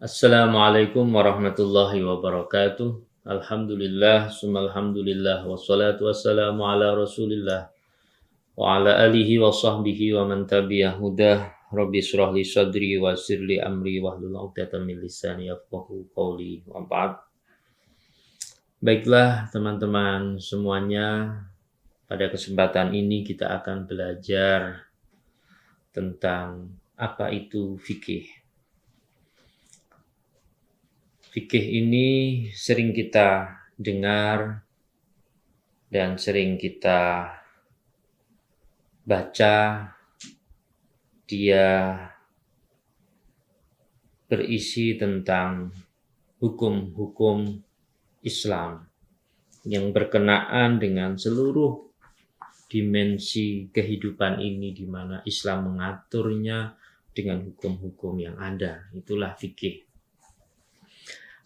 Assalamualaikum warahmatullahi wabarakatuh. Alhamdulillah, summalhamdulillah, wassalatu wassalamu ala rasulillah wa ala alihi wa sahbihi wa man tabi'ah hudah. Rabbi syrah li sadri wa sirli amri wahlul 'uqdatam min lisani yafqahu qawli wa ba'd. Baiklah teman-teman semuanya, pada kesempatan ini kita akan belajar tentang apa itu fikih. Fikih ini sering kita dengar dan sering kita baca. Dia berisi tentang hukum-hukum Islam yang berkenaan dengan seluruh dimensi kehidupan ini, di mana Islam mengaturnya dengan hukum-hukum yang ada. Itulah fikih.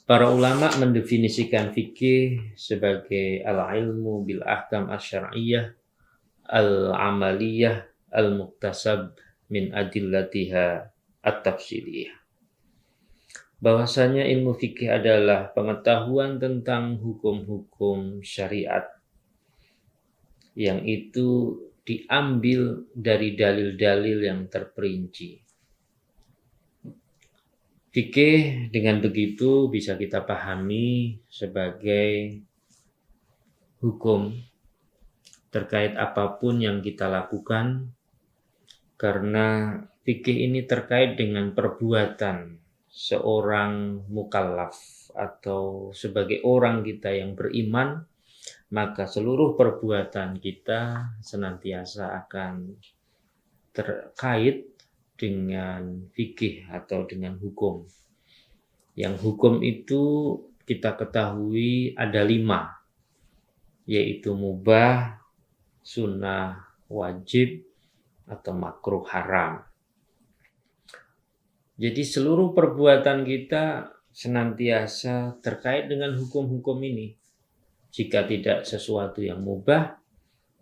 Para ulama mendefinisikan fikih sebagai al-ilmu bil ahkam asy-syar'iyyah al-amaliyah al-muktasab min adillatiha at-tafsiliyah. Bahwasanya ilmu fikih adalah pengetahuan tentang hukum-hukum syariat yang itu diambil dari dalil-dalil yang terperinci. Fikih dengan begitu bisa kita pahami sebagai hukum terkait apapun yang kita lakukan, karena fikih ini terkait dengan perbuatan seorang mukallaf atau sebagai orang kita yang beriman, maka seluruh perbuatan kita senantiasa akan terkait dengan fikih atau dengan hukum. Yang hukum itu kita ketahui ada 5, yaitu mubah, sunnah, wajib, atau makruh haram. Jadi seluruh perbuatan kita senantiasa terkait dengan hukum-hukum ini. Jika tidak sesuatu yang mubah,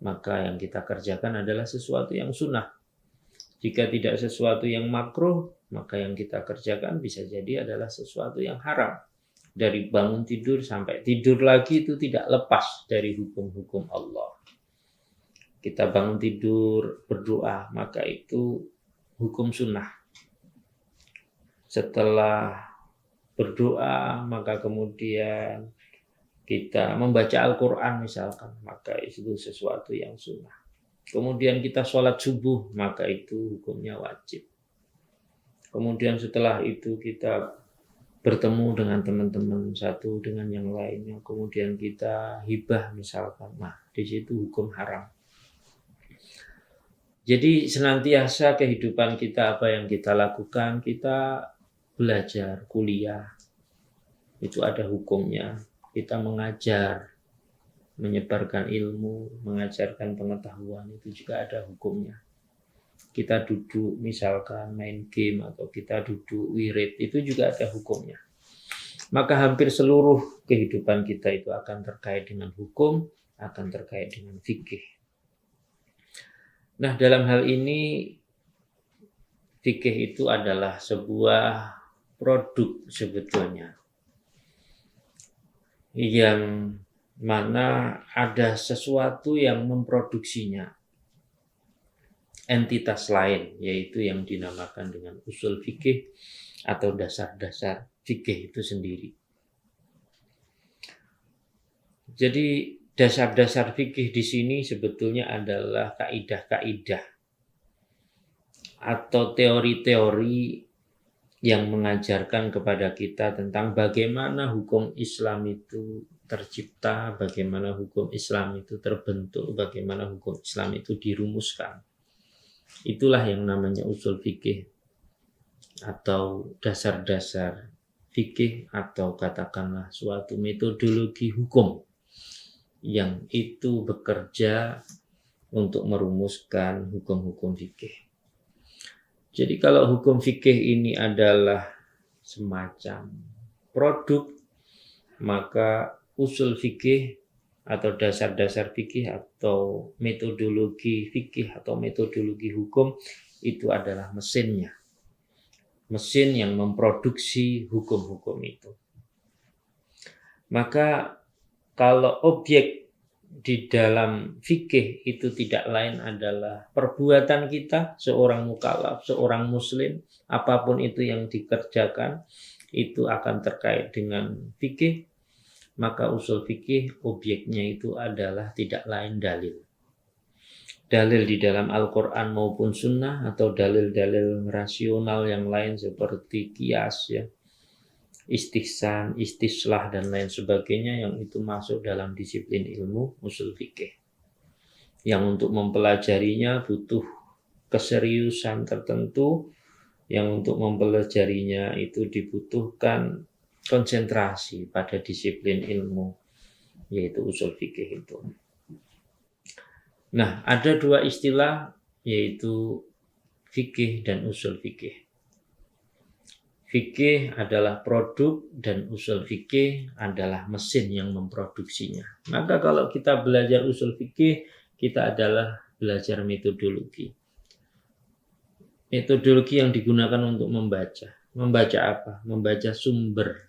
maka yang kita kerjakan adalah sesuatu yang sunnah. Jika tidak sesuatu yang makruh, maka yang kita kerjakan bisa jadi adalah sesuatu yang haram. Dari bangun tidur sampai tidur lagi itu tidak lepas dari hukum-hukum Allah. Kita bangun tidur berdoa, maka itu hukum sunnah. Setelah berdoa, maka kemudian kita membaca Al-Quran misalkan, maka itu sesuatu yang sunnah. Kemudian kita sholat subuh, maka itu hukumnya wajib. Kemudian setelah itu kita bertemu dengan teman-teman satu dengan yang lainnya, kemudian kita hibah misalkan, nah di situ hukum haram. Jadi senantiasa kehidupan kita, apa yang kita lakukan, kita belajar, kuliah, itu ada hukumnya. Kita mengajar, menyebarkan ilmu, mengajarkan pengetahuan, itu juga ada hukumnya. Kita duduk misalkan main game atau kita duduk wirid, itu juga ada hukumnya. Maka hampir seluruh kehidupan kita itu akan terkait dengan hukum, akan terkait dengan fikih. Nah, dalam hal ini fikih itu adalah sebuah produk sebetulnya, yang mana ada sesuatu yang memproduksinya, entitas lain, yaitu yang dinamakan dengan usul fikih atau dasar-dasar fikih itu sendiri. Jadi dasar-dasar fikih di sini sebetulnya adalah kaidah-kaidah atau teori-teori yang mengajarkan kepada kita tentang bagaimana hukum Islam itu tercipta, bagaimana hukum Islam itu terbentuk, bagaimana hukum Islam itu dirumuskan. Itulah yang namanya usul fikih atau dasar-dasar fikih, atau katakanlah suatu metodologi hukum yang itu bekerja untuk merumuskan hukum-hukum fikih. Jadi kalau hukum fikih ini adalah semacam produk, maka usul fikih atau dasar-dasar fikih atau metodologi fikih atau metodologi hukum itu adalah mesinnya. mesin yang memproduksi hukum-hukum itu. Maka kalau objek di dalam fikih itu tidak lain adalah perbuatan kita, seorang mukallaf, seorang muslim, apapun itu yang dikerjakan, itu akan terkait dengan fikih, maka usul fikih objeknya itu adalah tidak lain dalil. Dalil di dalam Al-Quran maupun Sunnah, atau dalil-dalil rasional yang lain seperti qiyas, ya, istihsan, istislah, dan lain sebagainya, yang itu masuk dalam disiplin ilmu usul fikih. Yang untuk mempelajarinya butuh keseriusan tertentu, yang untuk mempelajarinya itu dibutuhkan konsentrasi pada disiplin ilmu, yaitu usul fikih itu. Nah, ada dua istilah, yaitu fikih dan usul fikih. Fikih adalah produk dan usul fikih adalah mesin yang memproduksinya. Maka kalau kita belajar usul fikih, kita adalah belajar metodologi. Metodologi yang digunakan untuk membaca. Membaca apa? Membaca sumber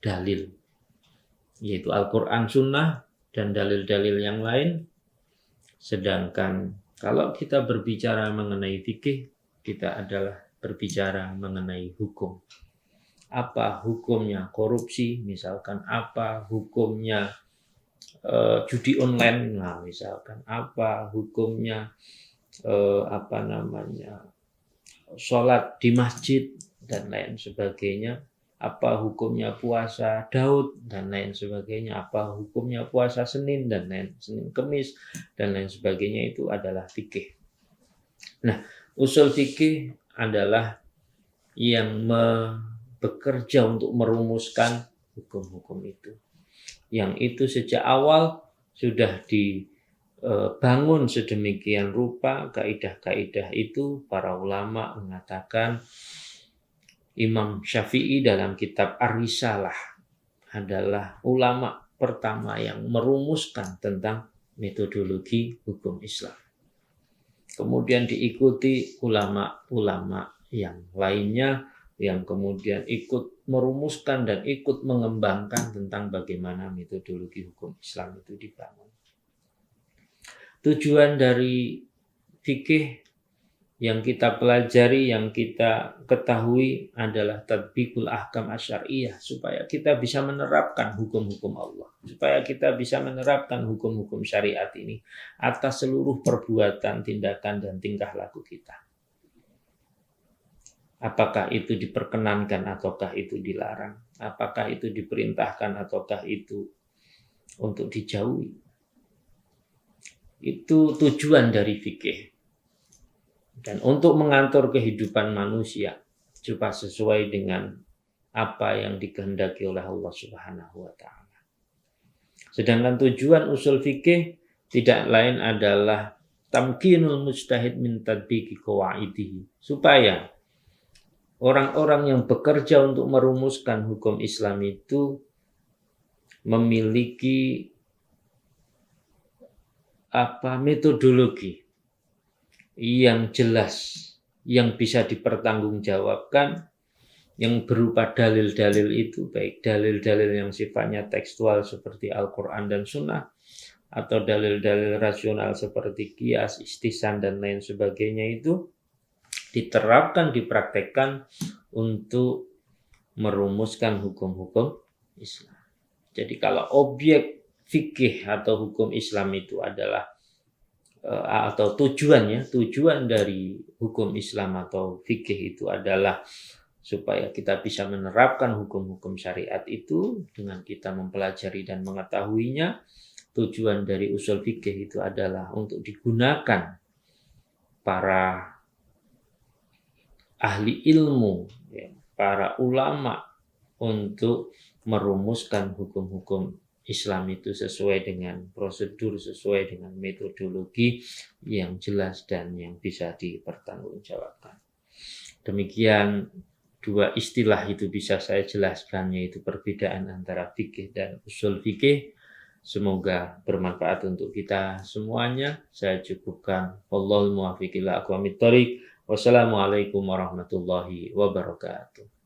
dalil, yaitu Al-Quran, Sunnah, dan dalil-dalil yang lain. Sedangkan kalau kita berbicara mengenai fikih, kita adalah berbicara mengenai hukum. Apa hukumnya korupsi, misalkan apa hukumnya judi online, nah misalkan apa hukumnya sholat di masjid dan lain sebagainya, apa hukumnya puasa Daud dan lain sebagainya, apa hukumnya puasa Senin dan lain Senin Kemis dan lain sebagainya, itu adalah fikih. Nah, usul fikih adalah yang bekerja untuk merumuskan hukum-hukum itu. Yang itu sejak awal sudah dibangun sedemikian rupa, kaidah-kaidah itu para ulama mengatakan, Imam Syafi'i dalam kitab Ar-Risalah adalah ulama pertama yang merumuskan tentang metodologi hukum Islam. Kemudian diikuti ulama-ulama yang lainnya yang kemudian ikut merumuskan dan ikut mengembangkan tentang bagaimana metodologi hukum Islam itu dibangun. Tujuan dari fikih yang kita pelajari, yang kita ketahui adalah tatbiqul ahkam asyariyah, supaya kita bisa menerapkan hukum-hukum Allah, supaya kita bisa menerapkan hukum-hukum syariat ini atas seluruh perbuatan, tindakan, dan tingkah laku kita. Apakah itu diperkenankan ataukah itu dilarang? Apakah itu diperintahkan ataukah itu untuk dijauhi? Itu tujuan dari fikih. Dan untuk mengatur kehidupan manusia supaya sesuai dengan apa yang dikehendaki oleh Allah Subhanahu wa taala. Sedangkan tujuan usul fikih tidak lain adalah tamkinul mujtahid min tatbiqi qawaidihi, supaya orang-orang yang bekerja untuk merumuskan hukum Islam itu memiliki metodologi yang jelas, yang bisa dipertanggungjawabkan, yang berupa dalil-dalil itu, baik dalil-dalil yang sifatnya tekstual seperti Al-Quran dan Sunnah, atau dalil-dalil rasional seperti qiyas, istihsan, dan lain sebagainya, itu diterapkan, dipraktekkan untuk merumuskan hukum-hukum Islam. Jadi kalau objek fikih atau hukum Islam itu adalah atau tujuan dari hukum Islam atau fikih itu adalah supaya kita bisa menerapkan hukum-hukum syariat itu dengan kita mempelajari dan mengetahuinya. Tujuan dari usul fikih itu adalah untuk digunakan para ahli ilmu, para ulama, untuk merumuskan hukum-hukum Islam itu sesuai dengan prosedur, sesuai dengan metodologi yang jelas dan yang bisa dipertanggungjawabkan. Demikian dua istilah itu bisa saya jelaskan, yaitu perbedaan antara fikih dan usul fikih. Semoga bermanfaat untuk kita semuanya. Saya cukupkan. Wallahul muwaffiq ila aqwamit thoriq. Wassalamualaikum warahmatullahi wabarakatuh.